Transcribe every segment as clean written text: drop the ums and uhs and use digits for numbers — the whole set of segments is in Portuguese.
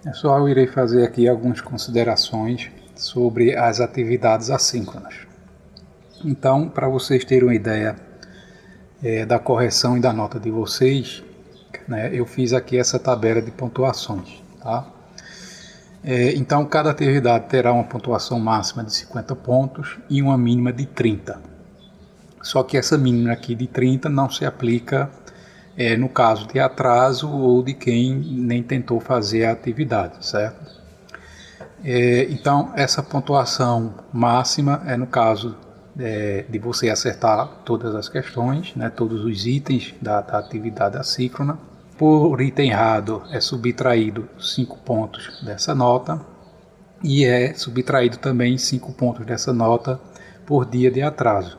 Pessoal, eu irei fazer aqui algumas considerações sobre as atividades assíncronas. Então, para vocês terem uma ideia da correção e da nota de vocês, né, eu fiz aqui essa tabela de pontuações. Tá? Então, cada atividade terá uma pontuação máxima de 50 pontos e uma mínima de 30. Só que essa mínima aqui de 30 não se aplica no caso de atraso ou de quem nem tentou fazer a atividade, certo? Então, essa pontuação máxima é no caso de você acertar todas as questões, né, todos os itens da atividade assíncrona. Por item errado é subtraído 5 pontos dessa nota e é subtraído também 5 pontos dessa nota por dia de atraso,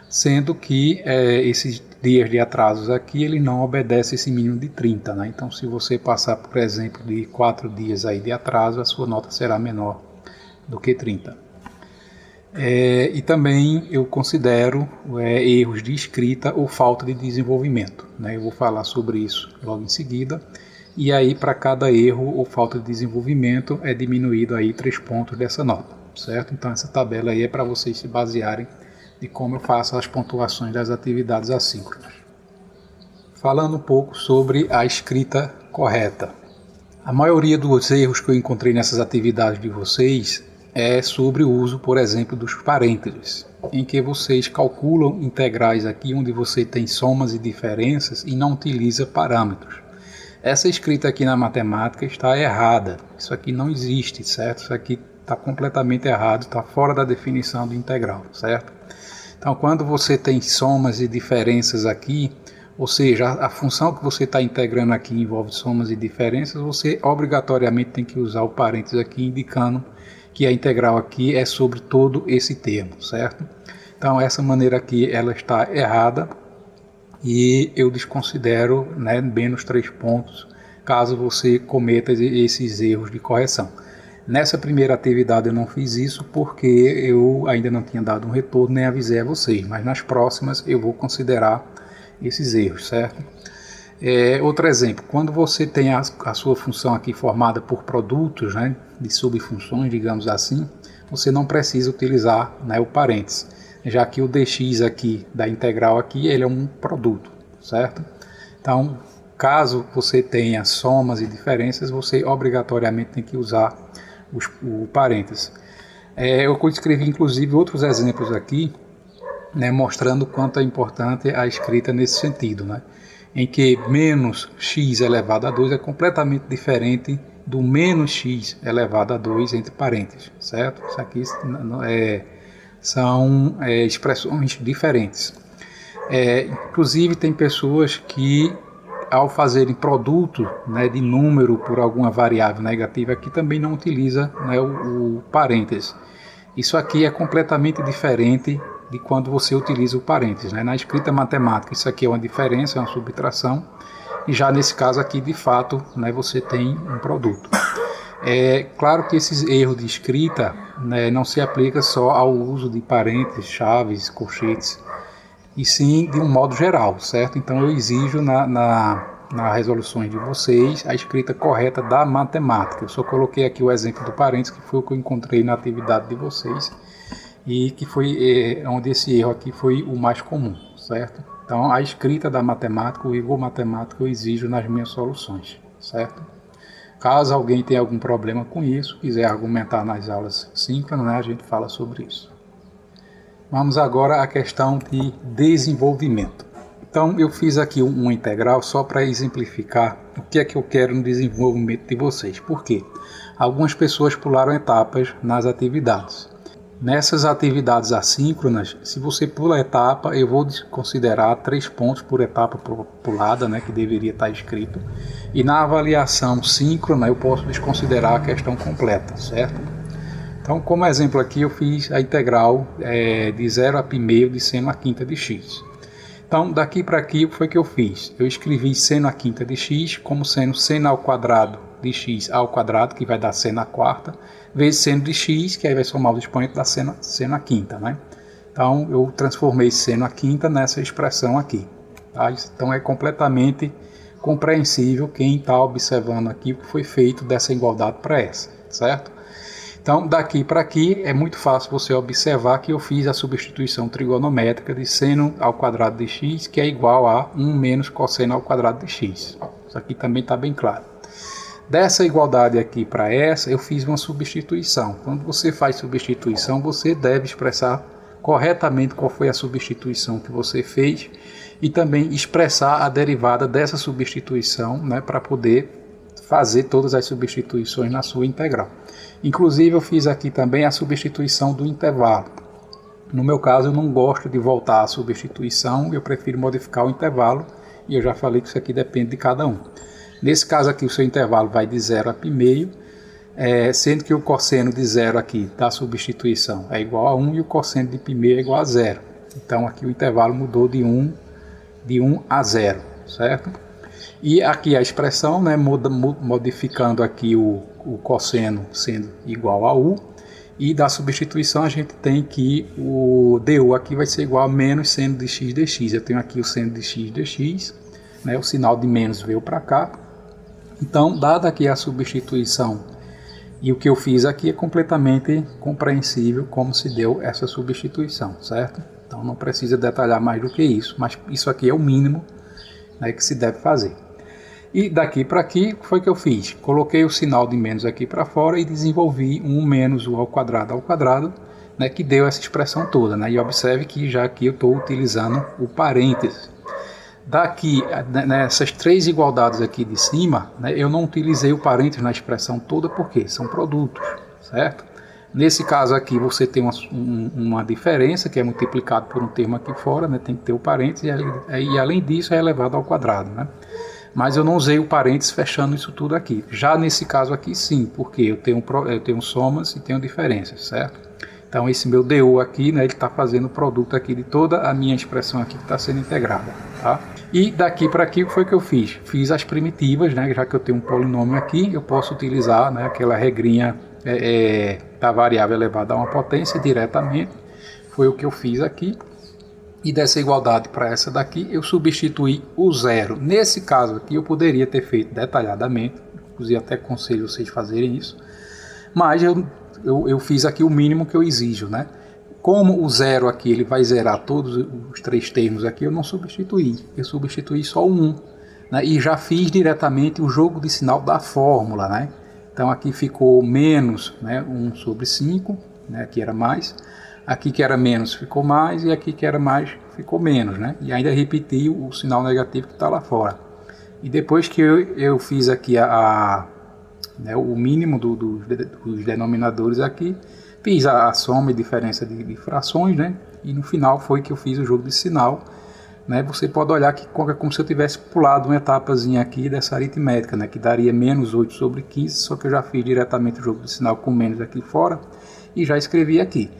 sendo que esses dias de atrasos aqui ele não obedece esse mínimo de 30, né? Então, se você passar, por exemplo, de 4 dias aí de atraso, a sua nota será menor do que 30. E também eu considero erros de escrita ou falta de desenvolvimento, né? Eu vou falar sobre isso logo em seguida. E aí, para cada erro ou falta de desenvolvimento, é diminuído aí 3 pontos dessa nota, certo? Então, essa tabela aí é para vocês se basearem de como eu faço as pontuações das atividades assíncronas. Falando um pouco sobre a escrita correta. A maioria dos erros que eu encontrei nessas atividades de vocês é sobre o uso, por exemplo, dos parênteses, em que vocês calculam integrais aqui onde você tem somas e diferenças e não utiliza parâmetros. Essa escrita aqui na matemática está errada. Isso aqui não existe, certo? Isso aqui está completamente errado, está fora da definição do integral, certo? Então, quando você tem somas e diferenças aqui, ou seja, a função que você está integrando aqui envolve somas e diferenças, você obrigatoriamente tem que usar o parênteses aqui, indicando que a integral aqui é sobre todo esse termo, certo? Então, essa maneira aqui ela está errada e eu desconsidero, né, menos 3 pontos caso você cometa esses erros de correção. Nessa primeira atividade eu não fiz isso porque eu ainda não tinha dado um retorno nem avisei a vocês, mas nas próximas eu vou considerar esses erros, certo? Outro exemplo, quando você tem a sua função aqui formada por produtos, né, de subfunções, digamos assim, você não precisa utilizar, né, o parênteses, já que o dx aqui da integral aqui ele é um produto, certo? Então, caso você tenha somas e diferenças, você obrigatoriamente tem que usar o parênteses. Eu escrevi inclusive outros exemplos aqui, né, mostrando quanto é importante a escrita nesse sentido, né, em que menos x elevado a 2 é completamente diferente do menos x elevado a 2 entre parênteses, certo? Isso aqui são expressões diferentes. Inclusive tem pessoas que ao fazerem produto, né, de número por alguma variável negativa, aqui também não utiliza, né, o parênteses. Isso aqui é completamente diferente de quando você utiliza o parênteses, né? Na escrita matemática isso aqui é uma diferença, é uma subtração, e já nesse caso aqui de fato, né, você tem um produto. Claro que esses erros de escrita, né, não se aplica só ao uso de parênteses, chaves, colchetes, e sim de um modo geral, certo? Então eu exijo na resoluções de vocês a escrita correta da matemática. Eu só coloquei aqui o exemplo do parênteses, que foi o que eu encontrei na atividade de vocês, e que foi onde esse erro aqui foi o mais comum, certo? Então a escrita da matemática, o rigor matemático eu exijo nas minhas soluções, certo? Caso alguém tenha algum problema com isso, quiser argumentar nas aulas síncronas, né, a gente fala sobre isso. Vamos agora à questão de desenvolvimento. Então eu fiz aqui uma integral só para exemplificar o que é que eu quero no desenvolvimento de vocês. Por quê? Algumas pessoas pularam etapas nas atividades. Nessas atividades assíncronas, se você pula a etapa, eu vou considerar 3 pontos por etapa pulada, né, que deveria estar escrito. E na avaliação síncrona eu posso desconsiderar a questão completa, certo? Então, como exemplo aqui, eu fiz a integral de 0 a π de seno à quinta de x. Então, daqui para aqui, o que foi que eu fiz? Eu escrevi seno à quinta de x como sendo seno ao quadrado de x ao quadrado, que vai dar seno à quarta, vezes seno de x, que aí vai somar o expoente da seno à quinta, né? Então, eu transformei seno à quinta nessa expressão aqui. Tá? Então, é completamente compreensível quem está observando aqui o que foi feito dessa igualdade para essa, certo? Então, daqui para aqui é muito fácil você observar que eu fiz a substituição trigonométrica de seno ao quadrado de x, que é igual a 1 menos cosseno ao quadrado de x. Isso aqui também está bem claro. Dessa igualdade aqui para essa, eu fiz uma substituição. Quando você faz substituição, você deve expressar corretamente qual foi a substituição que você fez e também expressar a derivada dessa substituição, né, para poder fazer todas as substituições na sua integral. Inclusive eu fiz aqui também a substituição do intervalo. No meu caso eu não gosto de voltar à substituição, eu prefiro modificar o intervalo e eu já falei que isso aqui depende de cada um. Nesse caso aqui o seu intervalo vai de 0 a π, sendo que o cosseno de 0 aqui da substituição é igual a 1 e o cosseno de π é igual a 0. Então aqui o intervalo mudou de 1 a 0, certo? E aqui a expressão, né, modificando aqui o cosseno sendo igual a u, e da substituição a gente tem que o du aqui vai ser igual a menos seno de x dx. Eu tenho aqui o seno de x dx, né, o sinal de menos veio para cá. Então, dada aqui a substituição e o que eu fiz aqui é completamente compreensível como se deu essa substituição, certo? Então não precisa detalhar mais do que isso, mas isso aqui é o mínimo, né, que se deve fazer. E daqui para aqui, o que foi que eu fiz? Coloquei o sinal de menos aqui para fora e desenvolvi 1 menos o ao quadrado, né, que deu essa expressão toda. Né? E observe que já aqui eu estou utilizando o parênteses. Daqui, nessas três igualdades aqui de cima, né, eu não utilizei o parênteses na expressão toda porque são produtos, certo? Nesse caso aqui você tem uma diferença que é multiplicado por um termo aqui fora, né, tem que ter o parênteses e além disso é elevado ao quadrado, né? Mas eu não usei o parênteses fechando isso tudo aqui. Já nesse caso aqui sim, porque eu tenho somas e tenho diferenças, certo? Então esse meu du aqui, né, ele está fazendo o produto aqui de toda a minha expressão aqui que está sendo integrada, tá? E daqui para aqui o que foi que eu fiz? Fiz as primitivas, né, já que eu tenho um polinômio aqui, eu posso utilizar, né, aquela regrinha da variável elevada a uma potência diretamente. Foi o que eu fiz aqui. E dessa igualdade para essa daqui, eu substituí o zero. Nesse caso aqui, eu poderia ter feito detalhadamente, inclusive até aconselho vocês fazerem isso, mas eu fiz aqui o mínimo que eu exijo, né? Como o zero aqui ele vai zerar todos os três termos aqui, eu não substituí, eu substituí só o 1, né? E já fiz diretamente o jogo de sinal da fórmula, né? Então aqui ficou menos, né, 1 sobre 5, né? Aqui era mais. Aqui que era menos ficou mais e aqui que era mais ficou menos, né? E ainda repeti o sinal negativo que está lá fora. E depois que eu fiz aqui né, o mínimo dos denominadores aqui, fiz a soma e diferença de frações, né? E no final foi que eu fiz o jogo de sinal, né? Você pode olhar que é como se eu tivesse pulado uma etapazinha aqui dessa aritmética, né? Que daria menos 8 sobre 15, só que eu já fiz diretamente o jogo de sinal com menos aqui fora e já escrevi aqui.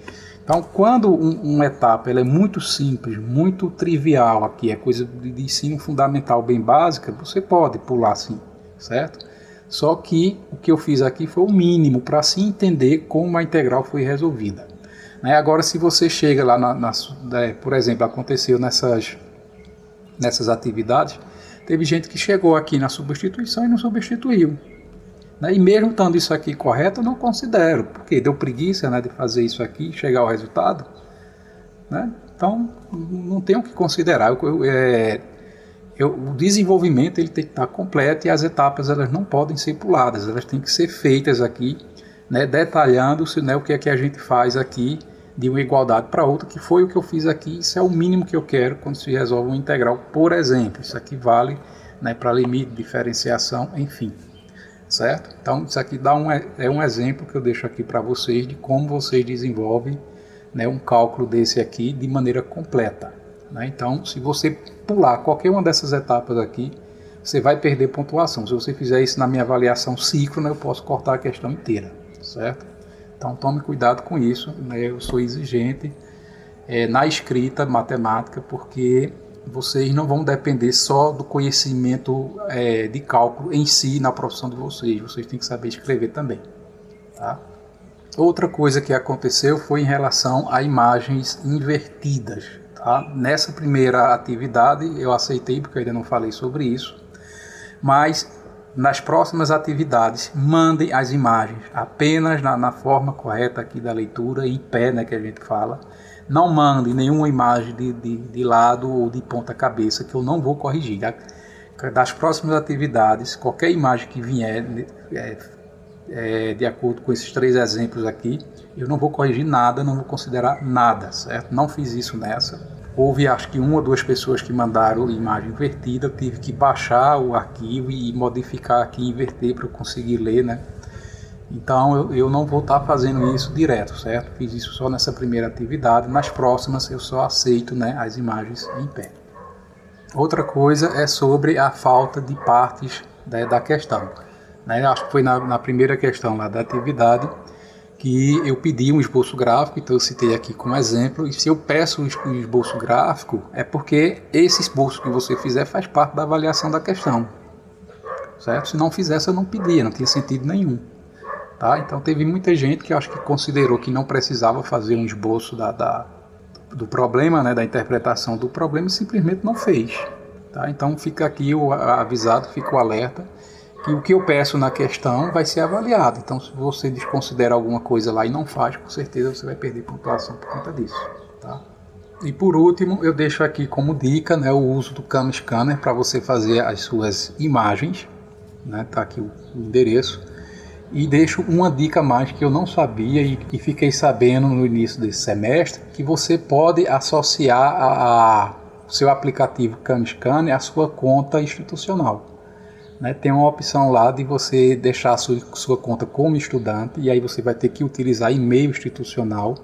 Então, quando uma etapa ela é muito simples, muito trivial, aqui é coisa de ensino fundamental bem básica, você pode pular assim, certo? Só que o que eu fiz aqui foi o mínimo para se entender como a integral foi resolvida. Né? Agora, se você chega lá, por exemplo, aconteceu nessas atividades, teve gente que chegou aqui na substituição e não substituiu. E mesmo estando isso aqui correto, eu não considero, porque deu preguiça, né, de fazer isso aqui e chegar ao resultado, né? Então não tenho o que considerar. O desenvolvimento ele tem que estar completo e as etapas elas não podem ser puladas, elas têm que ser feitas aqui, né, detalhando-se, né, o que é que a gente faz aqui de uma igualdade para outra, que foi o que eu fiz aqui. Isso é o mínimo que eu quero quando se resolve uma integral, por exemplo. Isso aqui vale, né, para limite, diferenciação, enfim. Certo? Então isso aqui é um exemplo que eu deixo aqui para vocês de como vocês desenvolvem, né, um cálculo desse aqui de maneira completa, né? Então se você pular qualquer uma dessas etapas aqui, você vai perder pontuação. Se você fizer isso na minha avaliação síncrona, eu posso cortar a questão inteira, certo? Então tome cuidado com isso, né? Eu sou exigente na escrita matemática, porque vocês não vão depender só do conhecimento de cálculo em si na profissão de vocês. Vocês têm que saber escrever também, tá? Outra coisa que aconteceu foi em relação a imagens invertidas, tá? Nessa primeira atividade eu aceitei, porque eu ainda não falei sobre isso, mas nas próximas atividades mandem as imagens apenas na forma correta aqui da leitura, em pé, né, que a gente fala. Não mandem nenhuma imagem de lado ou de ponta cabeça, que eu não vou corrigir. Das próximas atividades, qualquer imagem que vier de acordo com esses 3 exemplos aqui, eu não vou corrigir nada, não vou considerar nada, certo? Não fiz isso nessa. Houve acho que 1 ou 2 pessoas que mandaram imagem invertida, eu tive que baixar o arquivo e modificar aqui, inverter para eu conseguir ler, né? Então eu não vou estar fazendo isso direto, certo? Fiz isso só nessa primeira atividade, nas próximas eu só aceito, né, as imagens em pé. Outra coisa é sobre a falta de partes da questão, né? Acho que foi na primeira questão lá da atividade que eu pedi um esboço gráfico, então eu citei aqui como exemplo, e se eu peço um esboço gráfico, é porque esse esboço que você fizer faz parte da avaliação da questão, certo? Se não fizesse, eu não pedia, não tinha sentido nenhum, tá? Então teve muita gente que acho que considerou que não precisava fazer um esboço do problema, né, da interpretação do problema, e simplesmente não fez, tá? Então fica aqui o avisado, fica o alerta, que o que eu peço na questão vai ser avaliado. Então, se você desconsidera alguma coisa lá e não faz, com certeza você vai perder pontuação por conta disso, tá? E por último, eu deixo aqui como dica, né, o uso do Cam Scanner para você fazer as suas imagens, né? Tá aqui o endereço. E deixo uma dica a mais que eu não sabia e que fiquei sabendo no início desse semestre, que você pode associar o seu aplicativo Cam Scanner à sua conta institucional. Né, tem uma opção lá de você deixar a sua conta como estudante, e aí você vai ter que utilizar e-mail institucional,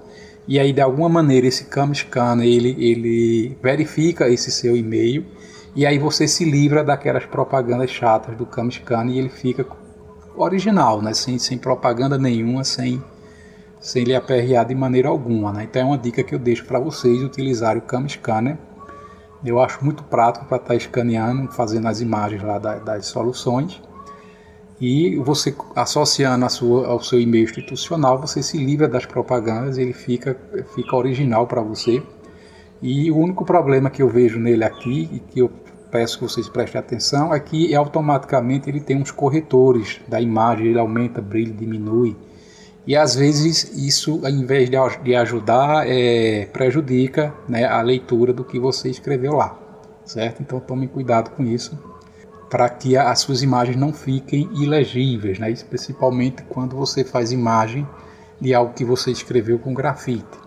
e aí de alguma maneira esse Cam Scanner ele verifica esse seu e-mail, e aí você se livra daquelas propagandas chatas do Cam Scanner e ele fica original, né, sem propaganda nenhuma, sem lhe aperrear de maneira alguma, né? Então é uma dica que eu deixo para vocês utilizarem o Cam Scanner. Eu acho muito prático para estar escaneando, fazendo as imagens lá das soluções. E você associando ao seu e-mail institucional, você se livra das propagandas, ele fica original para você. E o único problema que eu vejo nele aqui, e que eu peço que vocês prestem atenção, é que automaticamente ele tem uns corretores da imagem, ele aumenta, brilho, diminui. E às vezes isso, ao invés de ajudar, prejudica, né, a leitura do que você escreveu lá, certo? Então tome cuidado com isso, para que as suas imagens não fiquem ilegíveis, né? Principalmente quando você faz imagem de algo que você escreveu com grafite,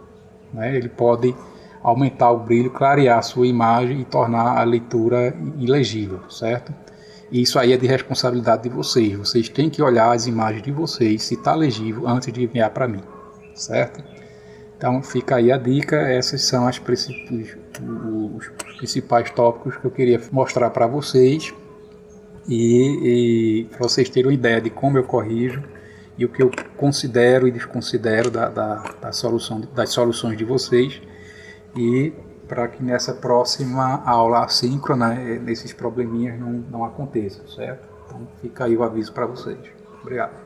né? Ele pode aumentar o brilho, clarear a sua imagem e tornar a leitura ilegível, certo? E isso aí é de responsabilidade de vocês. Vocês têm que olhar as imagens de vocês, se está legível, antes de enviar para mim, certo? Então fica aí a dica. Esses são os principais tópicos que eu queria mostrar para vocês. E para vocês terem uma ideia de como eu corrijo e o que eu considero e desconsidero das soluções de vocês. E para que nessa próxima aula assíncrona, esses probleminhas não aconteçam, certo? Então fica aí o aviso para vocês. Obrigado.